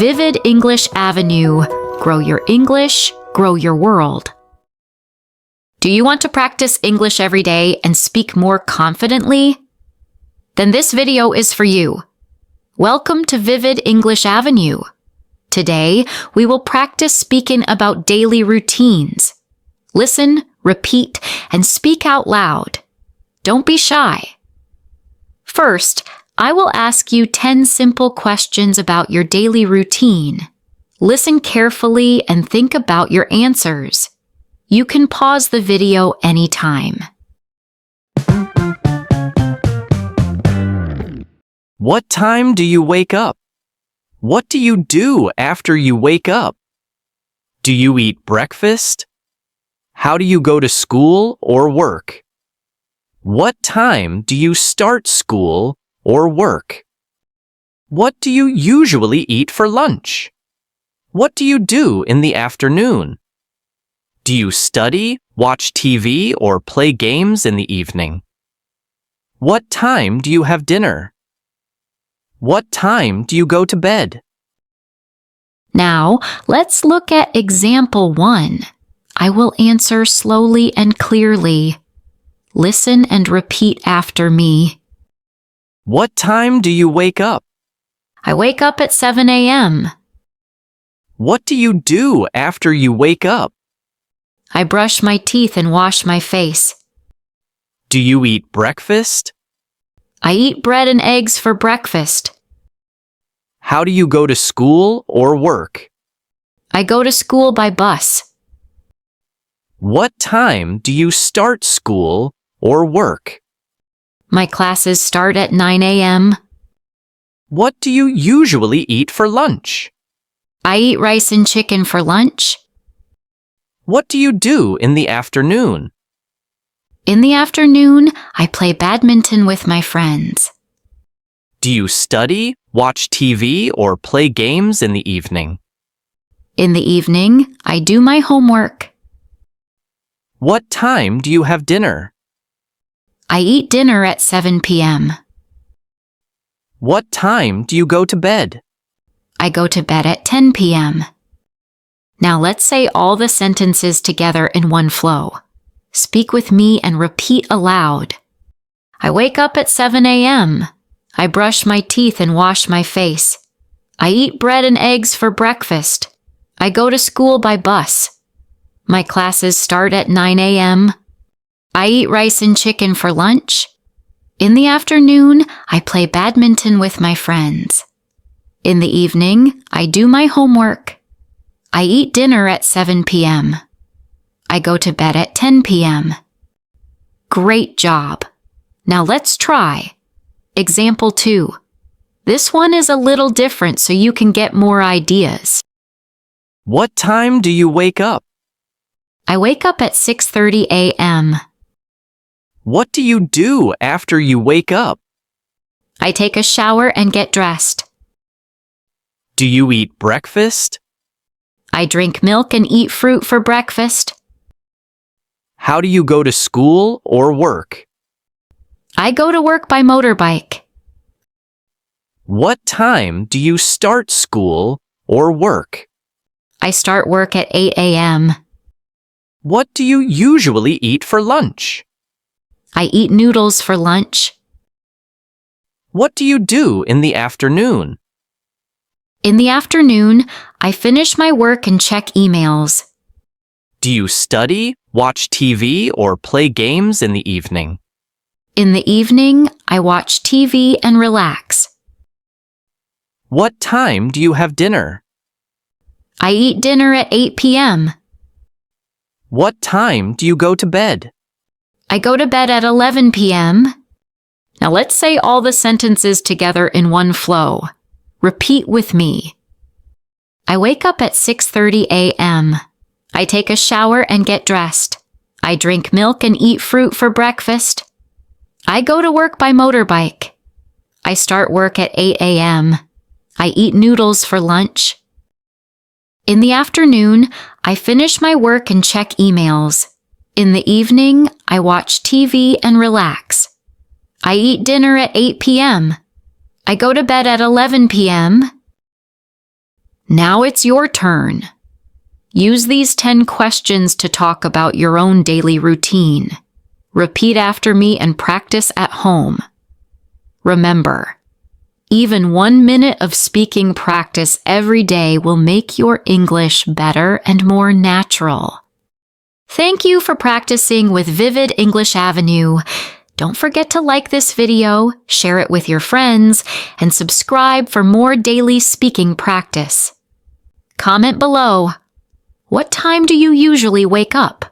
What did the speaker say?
Vivid English Avenue. Grow your English, grow your world. Do you want to practice English every day and speak more confidently? Then this video is for you. Welcome to Vivid English Avenue. Today, we will practice speaking about daily routines. Listen, repeat, and speak out loud. Don't be shy. First, I will ask you 10 simple questions about your daily routine. Listen carefully and think about your answers. You can pause the video anytime. What time do you wake up? What do you do after you wake up? Do you eat breakfast? How do you go to school or work? What time do you start school or work? What do you usually eat for lunch? What do you do in the afternoon? Do you study, watch TV, or play games in the evening? What time do you have dinner? What time do you go to bed? Now, let's look at example 1. I will answer slowly and clearly. Listen and repeat after me. What time do you wake up? I wake up at 7 a.m. What do you do after you wake up? I brush my teeth and wash my face. Do you eat breakfast? I eat bread and eggs for breakfast. How do you go to school or work? I go to school by bus. What time do you start school or work? My classes start at 9 a.m. What do you usually eat for lunch? I eat rice and chicken for lunch. What do you do in the afternoon? In the afternoon, I play badminton with my friends. Do you study, watch TV, or play games in the evening? In the evening, I do my homework. What time do you have dinner? I eat dinner at 7 p.m. What time do you go to bed? I go to bed at 10 p.m. Now let's say all the sentences together in one flow. Speak with me and repeat aloud. I wake up at 7 a.m. I brush my teeth and wash my face. I eat bread and eggs for breakfast. I go to school by bus. My classes start at 9 a.m. I eat rice and chicken for lunch. In the afternoon, I play badminton with my friends. In the evening, I do my homework. I eat dinner at 7 p.m. I go to bed at 10 p.m. Great job. Now let's try. Example 2. This one is a little different so you can get more ideas. What time do you wake up? I wake up at 6:30 a.m. What do you do after you wake up? I take a shower and get dressed. Do you eat breakfast? I drink milk and eat fruit for breakfast. How do you go to school or work? I go to work by motorbike. What time do you start school or work? I start work at 8 a.m. What do you usually eat for lunch? I eat noodles for lunch. What do you do in the afternoon? In the afternoon, I finish my work and check emails. Do you study, watch TV, or play games in the evening? In the evening, I watch TV and relax. What time do you have dinner? I eat dinner at 8 p.m. What time do you go to bed? I go to bed at 11 p.m. Now let's say all the sentences together in one flow. Repeat with me. I wake up at 6:30 a.m. I take a shower and get dressed. I drink milk and eat fruit for breakfast. I go to work by motorbike. I start work at 8 a.m. I eat noodles for lunch. In the afternoon, I finish my work and check emails. In the evening, I watch TV and relax. I eat dinner at 8 p.m. I go to bed at 11 p.m. Now it's your turn. Use these 10 questions to talk about your own daily routine. Repeat after me and practice at home. Remember, even 1 minute of speaking practice every day will make your English better and more natural. Thank you for practicing with Vivid English Avenue. Don't forget to like this video, share it with your friends, and subscribe for more daily speaking practice. Comment below. What time do you usually wake up?